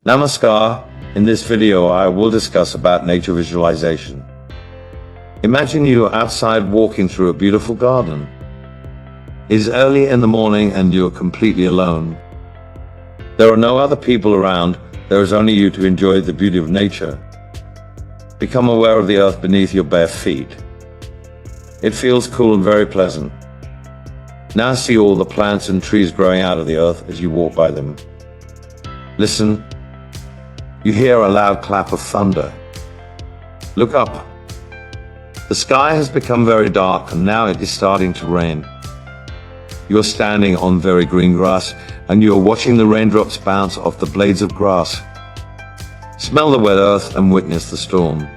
Namaskar. In this video I will discuss about nature visualization. Imagine you are outside walking through a beautiful garden. It is early in the morning and you are completely alone. There are no other people around, there is only you to enjoy the beauty of nature. Become aware of the earth beneath your bare feet. It feels cool and very pleasant. Now see all the plants and trees growing out of the earth as you walk by them. Listen. You hear a loud clap of thunder. Look up. The sky has become very dark and now it is starting to rain. You are standing on very green grass and you are watching the raindrops bounce off the blades of grass. Smell the wet earth and witness the storm.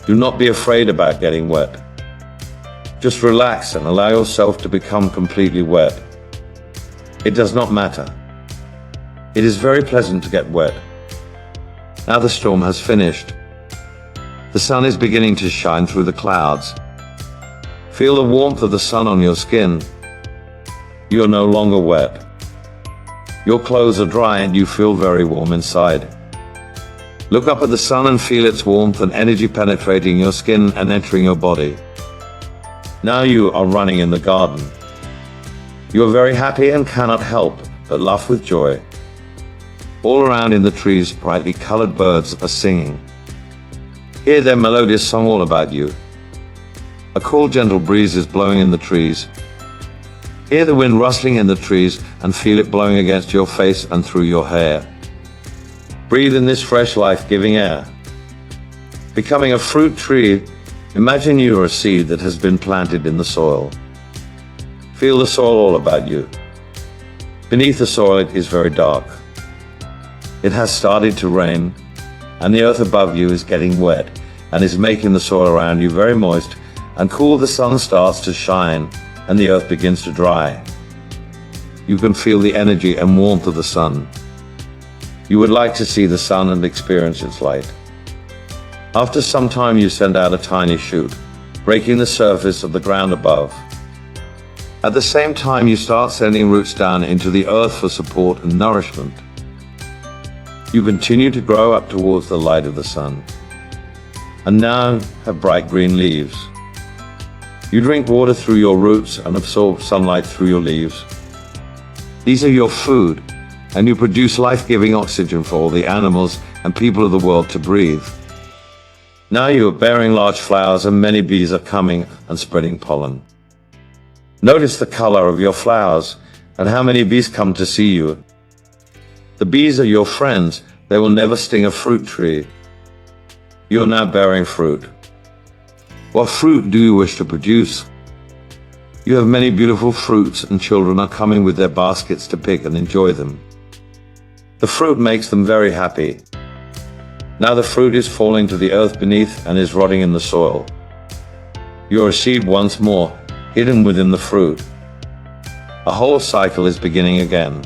Do not be afraid about getting wet. Just relax and allow yourself to become completely wet. It does not matter. It is very pleasant to get wet. Now the storm has finished. The sun is beginning to shine through the clouds. Feel the warmth of the sun on your skin. You are no longer wet. Your clothes are dry and you feel very warm inside. Look up at the sun and feel its warmth and energy penetrating your skin and entering your body. Now you are running in the garden. You are very happy and cannot help but laugh with joy. All around in the trees, brightly colored birds are singing. Hear their melodious song all about you. A cool, gentle breeze is blowing in the trees. Hear the wind rustling in the trees and feel it blowing against your face and through your hair. Breathe in this fresh, life-giving air. Becoming a fruit tree, imagine you are a seed that has been planted in the soil. Feel the soil all about you. Beneath the soil it is very dark. It has started to rain, and the earth above you is getting wet and is making the soil around you very moist and cool. The sun starts to shine and the earth begins to dry. You can feel the energy and warmth of the sun. You would like to see the sun and experience its light. After some time you send out a tiny shoot, breaking the surface of the ground above. At the same time you start sending roots down into the earth for support and nourishment. You continue to grow up towards the light of the sun, and now have bright green leaves. You drink water through your roots and absorb sunlight through your leaves. These are your food, and you produce life-giving oxygen for all the animals and people of the world to breathe. Now you are bearing large flowers and many bees are coming and spreading pollen. Notice the color of your flowers and how many bees come to see you. The bees are your friends. They will never sting a fruit tree. You are now bearing fruit. What fruit do you wish to produce? You have many beautiful fruits and children are coming with their baskets to pick and enjoy them. The fruit makes them very happy. Now the fruit is falling to the earth beneath and is rotting in the soil. You are a seed once more, hidden within the fruit. A whole cycle is beginning again.